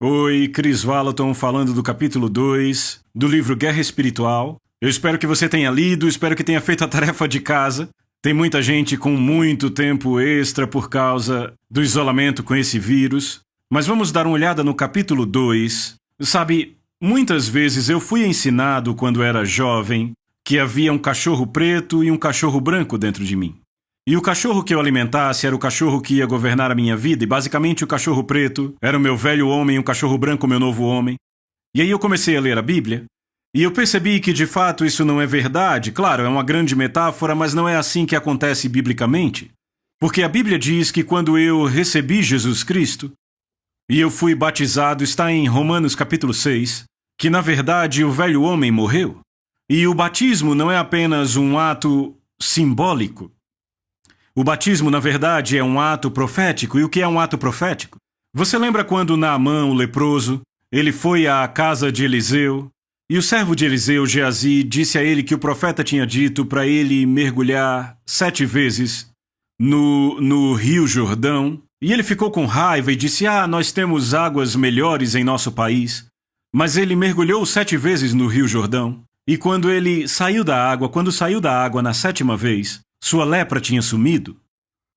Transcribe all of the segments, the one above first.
Oi, Chris Vallotton falando do capítulo 2 do livro Guerra Espiritual. Eu espero que você tenha lido, espero que tenha feito a tarefa de casa. Tem muita gente com muito tempo extra por causa do isolamento com esse vírus. Mas vamos dar uma olhada no capítulo 2. Sabe, muitas vezes eu fui ensinado quando era jovem que havia um cachorro preto e um cachorro branco dentro de mim. E o cachorro que eu alimentasse era o cachorro que ia governar a minha vida, e basicamente o cachorro preto era o meu velho homem e o cachorro branco o meu novo homem. E aí eu comecei a ler a Bíblia, e eu percebi que de fato isso não é verdade. Claro, é uma grande metáfora, mas não é assim que acontece biblicamente. Porque a Bíblia diz que quando eu recebi Jesus Cristo, e eu fui batizado, está em Romanos capítulo 6, que na verdade o velho homem morreu. E o batismo não é apenas um ato simbólico. O batismo, na verdade, é um ato profético. E o que é um ato profético? Você lembra quando Naamã, o leproso, ele foi à casa de Eliseu, e o servo de Eliseu, Geazi, disse a ele que o profeta tinha dito para ele mergulhar 7 vezes no Rio Jordão, e ele ficou com raiva e disse, nós temos águas melhores em nosso país. Mas ele mergulhou 7 vezes no Rio Jordão, e quando saiu da água na 7ª vez, sua lepra tinha sumido.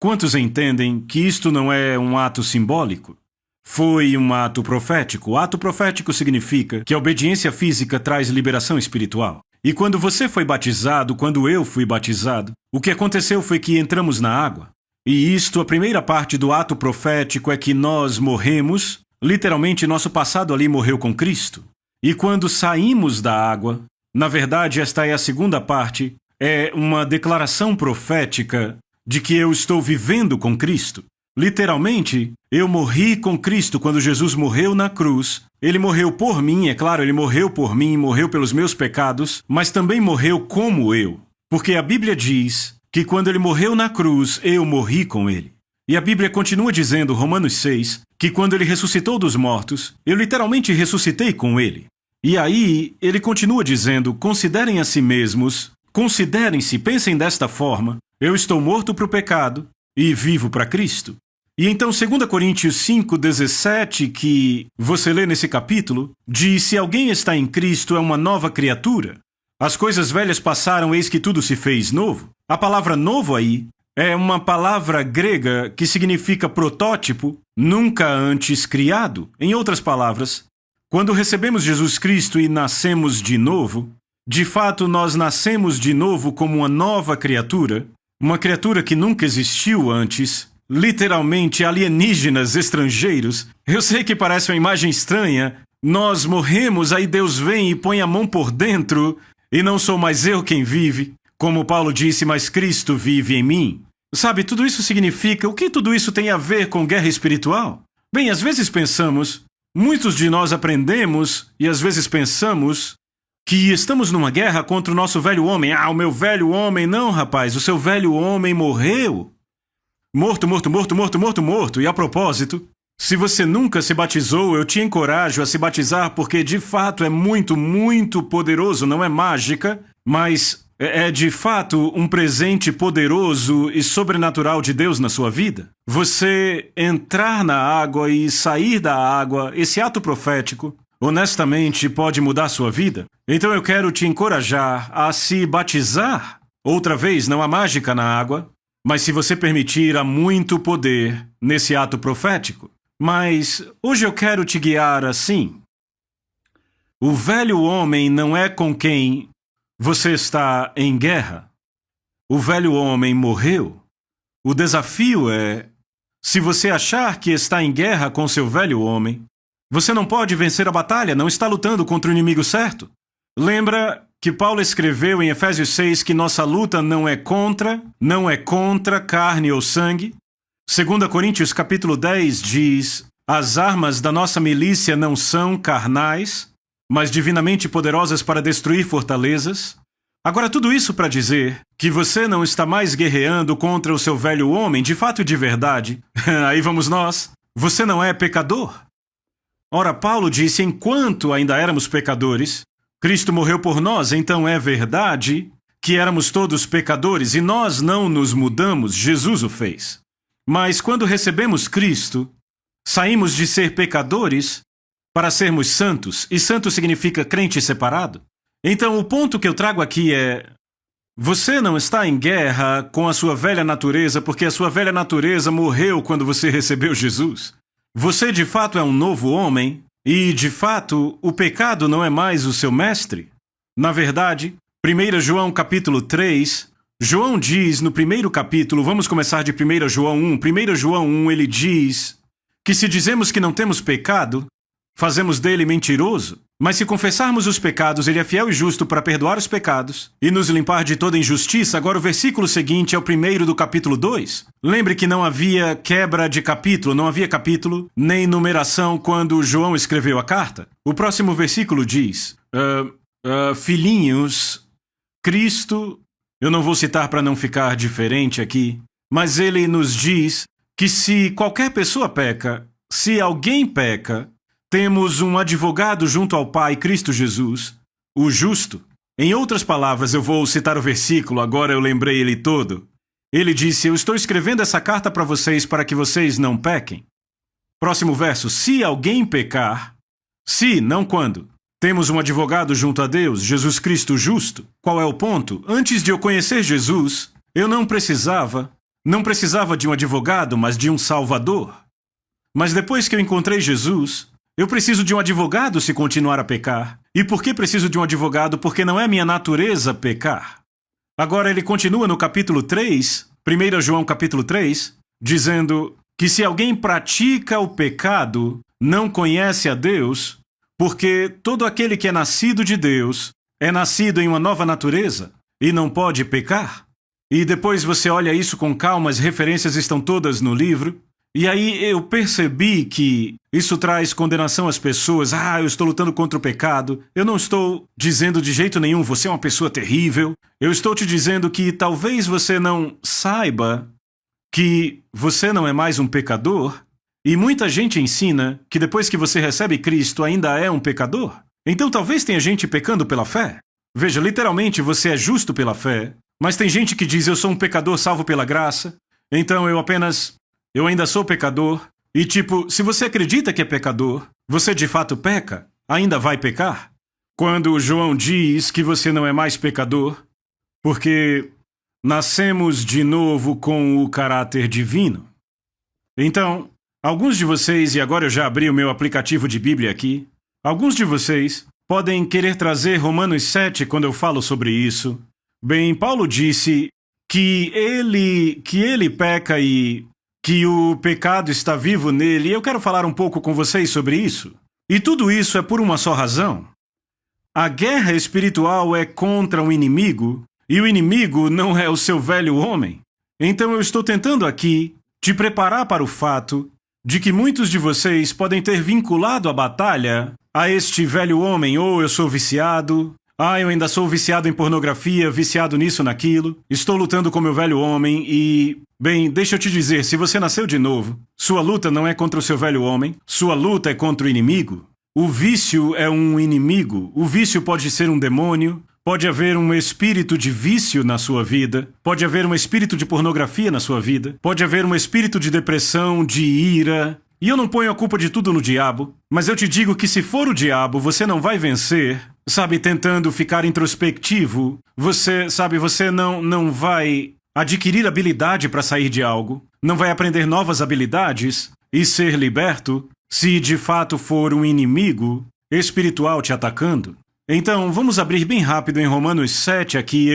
Quantos entendem que isto não é um ato simbólico? Foi um ato profético. O ato profético significa que a obediência física traz liberação espiritual. E quando você foi batizado, quando eu fui batizado, o que aconteceu foi que entramos na água. E a primeira parte do ato profético é que nós morremos, literalmente nosso passado ali morreu com Cristo. E quando saímos da água, na verdade esta é a segunda parte, é uma declaração profética de que eu estou vivendo com Cristo. Literalmente, eu morri com Cristo quando Jesus morreu na cruz. Ele morreu por mim, é claro, ele morreu por mim, morreu pelos meus pecados, mas também morreu como eu. Porque a Bíblia diz que quando ele morreu na cruz, eu morri com ele. E a Bíblia continua dizendo, Romanos 6, que quando ele ressuscitou dos mortos, eu literalmente ressuscitei com ele. E aí, ele continua dizendo, considerem a si mesmos, considerem-se, pensem desta forma, eu estou morto para o pecado e vivo para Cristo. E então 2 Coríntios 5,17, que você lê nesse capítulo, diz, se alguém está em Cristo é uma nova criatura. As coisas velhas passaram, eis que tudo se fez novo. A palavra novo aí é uma palavra grega que significa protótipo, nunca antes criado. Em outras palavras, quando recebemos Jesus Cristo e nascemos de novo, de fato, nós nascemos de novo como uma nova criatura, uma criatura que nunca existiu antes, literalmente alienígenas estrangeiros. Eu sei que parece uma imagem estranha. Nós morremos, aí Deus vem e põe a mão por dentro, e não sou mais eu quem vive, como Paulo disse, mas Cristo vive em mim. Sabe, tudo isso significa, o que tudo isso tem a ver com guerra espiritual? Bem, às vezes pensamos, muitos de nós aprendemos, e às vezes pensamos, que estamos numa guerra contra o nosso velho homem. O meu velho homem. Não, rapaz, o seu velho homem morreu. Morto. E a propósito, se você nunca se batizou, eu te encorajo a se batizar porque de fato é muito, muito poderoso. Não é mágica, mas é de fato um presente poderoso e sobrenatural de Deus na sua vida. Você entrar na água e sair da água, esse ato profético, honestamente, pode mudar sua vida? Então eu quero te encorajar a se batizar. Outra vez, não há mágica na água, mas se você permitir, há muito poder nesse ato profético. Mas hoje eu quero te guiar assim. O velho homem não é com quem você está em guerra. O velho homem morreu. O desafio é, se você achar que está em guerra com seu velho homem, você não pode vencer a batalha, não está lutando contra o inimigo certo. Lembra que Paulo escreveu em Efésios 6 que nossa luta não é contra carne ou sangue? 2 Coríntios capítulo 10 diz, as armas da nossa milícia não são carnais, mas divinamente poderosas para destruir fortalezas. Agora, tudo isso para dizer que você não está mais guerreando contra o seu velho homem, de fato e de verdade. Aí vamos nós. Você não é pecador. Ora, Paulo disse, enquanto ainda éramos pecadores, Cristo morreu por nós, então é verdade que éramos todos pecadores e nós não nos mudamos, Jesus o fez. Mas quando recebemos Cristo, saímos de ser pecadores para sermos santos, e santo significa crente separado. Então o ponto que eu trago aqui é: você não está em guerra com a sua velha natureza porque a sua velha natureza morreu quando você recebeu Jesus. Você de fato é um novo homem e, de fato, o pecado não é mais o seu mestre. Na verdade, 1 João capítulo 3, João diz no primeiro capítulo, vamos começar de 1 João 1, 1 João 1 ele diz que se dizemos que não temos pecado, fazemos dele mentiroso. Mas se confessarmos os pecados, ele é fiel e justo para perdoar os pecados e nos limpar de toda injustiça. Agora o versículo seguinte é o primeiro do capítulo 2. Lembre que não havia quebra de capítulo, não havia capítulo nem numeração quando João escreveu a carta. O próximo versículo diz, filhinhos, Cristo, eu não vou citar para não ficar diferente aqui, mas ele nos diz que se qualquer pessoa peca, se alguém peca, temos um advogado junto ao Pai, Cristo Jesus, o justo. Em outras palavras, eu vou citar o versículo, agora eu lembrei ele todo. Ele disse, eu estou escrevendo essa carta para vocês para que vocês não pequem. Próximo verso, se alguém pecar, se, não quando, temos um advogado junto a Deus, Jesus Cristo justo. Qual é o ponto? Antes de eu conhecer Jesus, eu não precisava de um advogado, mas de um Salvador. Mas depois que eu encontrei Jesus, eu preciso de um advogado se continuar a pecar. E por que preciso de um advogado? Porque não é minha natureza pecar. Agora ele continua no capítulo 3, 1 João capítulo 3, dizendo que se alguém pratica o pecado, não conhece a Deus, porque todo aquele que é nascido de Deus é nascido em uma nova natureza e não pode pecar. E depois você olha isso com calma, as referências estão todas no livro. E aí eu percebi que isso traz condenação às pessoas. Eu estou lutando contra o pecado. Eu não estou dizendo de jeito nenhum, você é uma pessoa terrível. Eu estou te dizendo que talvez você não saiba que você não é mais um pecador. E muita gente ensina que depois que você recebe Cristo ainda é um pecador. Então talvez tenha gente pecando pela fé. Veja, literalmente você é justo pela fé. Mas tem gente que diz, eu sou um pecador salvo pela graça. Então eu ainda sou pecador, e se você acredita que é pecador, você de fato peca, ainda vai pecar? Quando João diz que você não é mais pecador, porque nascemos de novo com o caráter divino. Então, alguns de vocês, e agora eu já abri o meu aplicativo de Bíblia aqui, alguns de vocês podem querer trazer Romanos 7 quando eu falo sobre isso. Bem, Paulo disse que ele peca e que o pecado está vivo nele, e eu quero falar um pouco com vocês sobre isso. E tudo isso é por uma só razão. A guerra espiritual é contra um inimigo, e o inimigo não é o seu velho homem. Então eu estou tentando aqui te preparar para o fato de que muitos de vocês podem ter vinculado a batalha a este velho homem, ou eu sou viciado, eu ainda sou viciado em pornografia, viciado nisso, naquilo, estou lutando com meu velho homem e... Bem, deixa eu te dizer, se você nasceu de novo, sua luta não é contra o seu velho homem, sua luta é contra o inimigo. O vício é um inimigo, o vício pode ser um demônio, pode haver um espírito de vício na sua vida, pode haver um espírito de pornografia na sua vida, pode haver um espírito de depressão, de ira... E eu não ponho a culpa de tudo no diabo, mas eu te digo que se for o diabo, você não vai vencer, tentando ficar introspectivo, você não vai adquirir habilidade para sair de algo, não vai aprender novas habilidades e ser liberto, se de fato for um inimigo espiritual te atacando. Então, vamos abrir bem rápido em Romanos 7 aqui,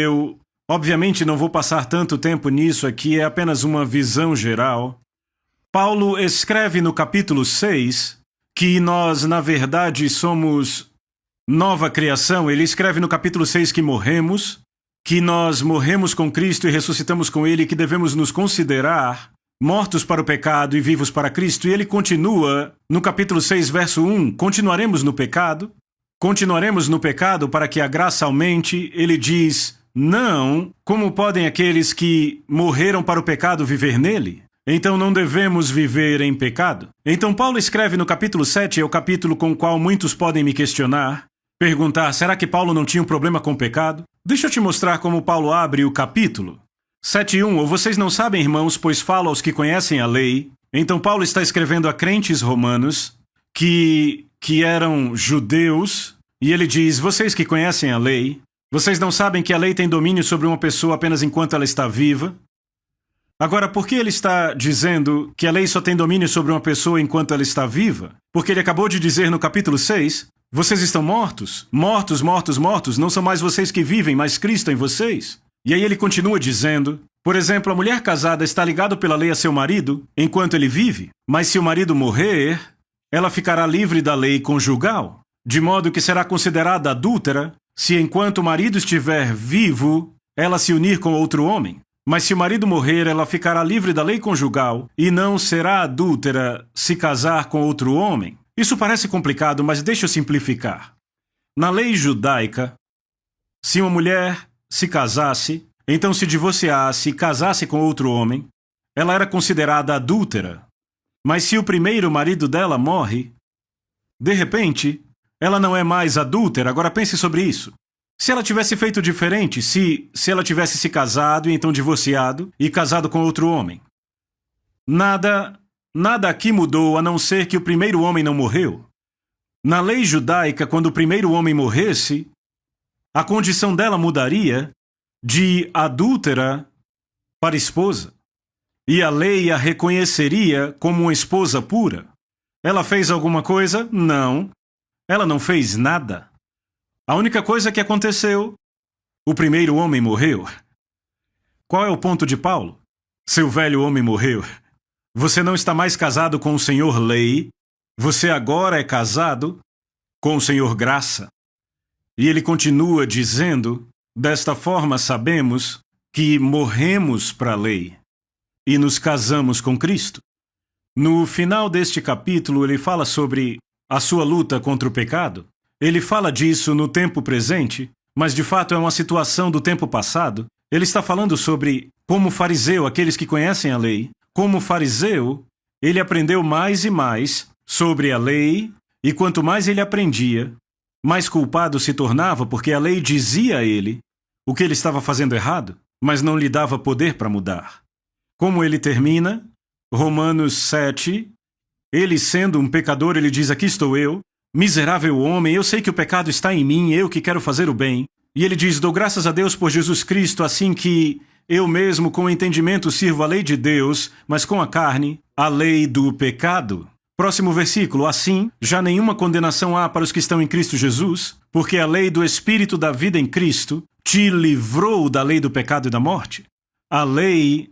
obviamente não vou passar tanto tempo nisso aqui, é apenas uma visão geral. Paulo escreve no capítulo 6 que nós, na verdade, somos nova criação. Ele escreve no capítulo 6 que morremos, que nós morremos com Cristo e ressuscitamos com Ele, que devemos nos considerar mortos para o pecado e vivos para Cristo. E ele continua no capítulo 6, verso 1, continuaremos no pecado para que a graça aumente. Ele diz, não, como podem aqueles que morreram para o pecado viver nele? Então não devemos viver em pecado. Então Paulo escreve no capítulo 7, é o capítulo com o qual muitos podem me questionar, perguntar, será que Paulo não tinha um problema com o pecado? Deixa eu te mostrar como Paulo abre o capítulo. 7:1, ou vocês não sabem, irmãos, pois falo aos que conhecem a lei. Então Paulo está escrevendo a crentes romanos que eram judeus, e ele diz: vocês que conhecem a lei, vocês não sabem que a lei tem domínio sobre uma pessoa apenas enquanto ela está viva? Agora, por que ele está dizendo que a lei só tem domínio sobre uma pessoa enquanto ela está viva? Porque ele acabou de dizer no capítulo 6, vocês estão mortos, mortos, mortos, mortos, não são mais vocês que vivem, mas Cristo em vocês. E aí ele continua dizendo, por exemplo, a mulher casada está ligada pela lei a seu marido enquanto ele vive, mas se o marido morrer, ela ficará livre da lei conjugal, de modo que será considerada adúltera se enquanto o marido estiver vivo, ela se unir com outro homem. Mas se o marido morrer, ela ficará livre da lei conjugal e não será adúltera se casar com outro homem. Isso parece complicado, mas deixa eu simplificar. Na lei judaica, se uma mulher se casasse, então se divorciasse e casasse com outro homem, ela era considerada adúltera. Mas se o primeiro marido dela morre, de repente, ela não é mais adúltera. Agora pense sobre isso. Se ela tivesse feito diferente, se ela tivesse se casado e então divorciado e casado com outro homem. Nada aqui mudou a não ser que o primeiro homem não morreu. Na lei judaica, quando o primeiro homem morresse, a condição dela mudaria de adúltera para esposa. E a lei a reconheceria como uma esposa pura. Ela fez alguma coisa? Não. Ela não fez nada. A única coisa que aconteceu, o primeiro homem morreu. Qual é o ponto de Paulo? Seu velho homem morreu. Você não está mais casado com o Senhor Lei, você agora é casado com o Senhor Graça. E ele continua dizendo, desta forma sabemos que morremos para a lei e nos casamos com Cristo. No final deste capítulo, ele fala sobre a sua luta contra o pecado. Ele fala disso no tempo presente, mas de fato é uma situação do tempo passado. Ele está falando sobre como fariseu, aqueles que conhecem a lei, como fariseu, ele aprendeu mais e mais sobre a lei, e quanto mais ele aprendia, mais culpado se tornava, porque a lei dizia a ele o que ele estava fazendo errado, mas não lhe dava poder para mudar. Como ele termina? Romanos 7, ele sendo um pecador, ele diz, aqui estou eu, miserável homem, eu sei que o pecado está em mim, eu que quero fazer o bem. E ele diz, dou graças a Deus por Jesus Cristo, assim que eu mesmo com o entendimento sirvo a lei de Deus, mas com a carne, a lei do pecado. Próximo versículo, assim, já nenhuma condenação há para os que estão em Cristo Jesus, porque a lei do Espírito da vida em Cristo te livrou da lei do pecado e da morte. A lei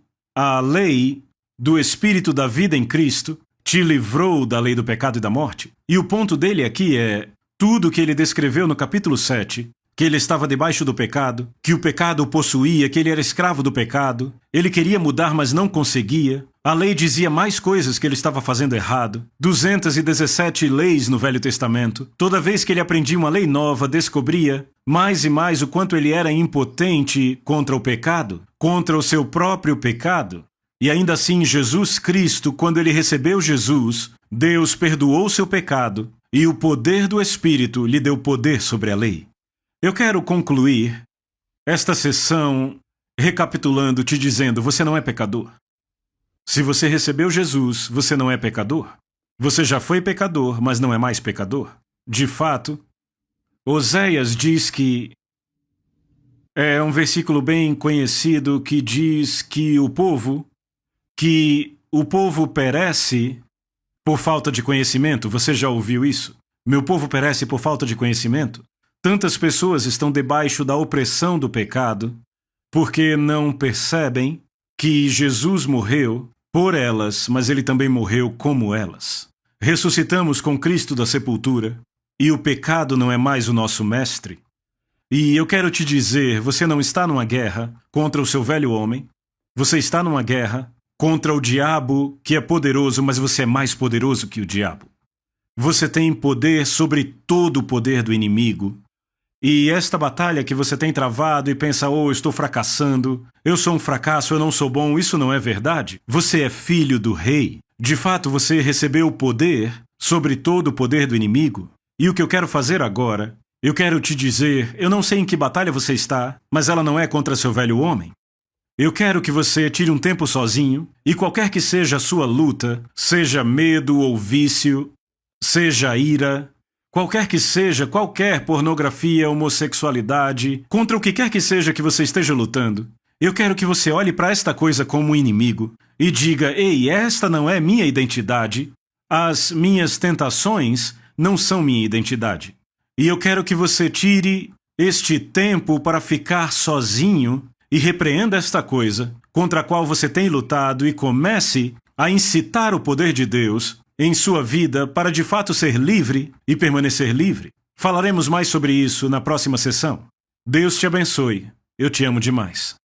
do Espírito da vida em Cristo te livrou da lei do pecado e da morte. E o ponto dele aqui é tudo que ele descreveu no capítulo 7, que ele estava debaixo do pecado, que o pecado o possuía, que ele era escravo do pecado, ele queria mudar, mas não conseguia. A lei dizia mais coisas que ele estava fazendo errado. 217 leis no Velho Testamento. Toda vez que ele aprendia uma lei nova, descobria mais e mais o quanto ele era impotente contra o pecado, contra o seu próprio pecado. E ainda assim, Jesus Cristo, quando ele recebeu Jesus, Deus perdoou seu pecado e o poder do Espírito lhe deu poder sobre a lei. Eu quero concluir esta sessão recapitulando, te dizendo, você não é pecador. Se você recebeu Jesus, você não é pecador. Você já foi pecador, mas não é mais pecador. De fato, Oséias diz que é um versículo bem conhecido que diz que o povo perece por falta de conhecimento. Você já ouviu isso? Meu povo perece por falta de conhecimento. Tantas pessoas estão debaixo da opressão do pecado porque não percebem que Jesus morreu por elas, mas ele também morreu como elas. Ressuscitamos com Cristo da sepultura e o pecado não é mais o nosso mestre. E eu quero te dizer, você não está numa guerra contra o seu velho homem, você está numa guerra contra o diabo, que é poderoso, mas você é mais poderoso que o diabo. Você tem poder sobre todo o poder do inimigo. E esta batalha que você tem travado e pensa, oh, eu estou fracassando, eu sou um fracasso, eu não sou bom, isso não é verdade. Você é filho do rei. De fato, você recebeu o poder sobre todo o poder do inimigo. E o que eu quero fazer agora, eu quero te dizer, eu não sei em que batalha você está, mas ela não é contra seu velho homem. Eu quero que você tire um tempo sozinho, e qualquer que seja a sua luta, seja medo ou vício, seja ira, qualquer que seja, qualquer pornografia, homossexualidade, contra o que quer que seja que você esteja lutando, eu quero que você olhe para esta coisa como um inimigo e diga: ei, esta não é minha identidade, as minhas tentações não são minha identidade. E eu quero que você tire este tempo para ficar sozinho e repreenda esta coisa contra a qual você tem lutado e comece a incitar o poder de Deus em sua vida para de fato ser livre e permanecer livre. Falaremos mais sobre isso na próxima sessão. Deus te abençoe. Eu te amo demais.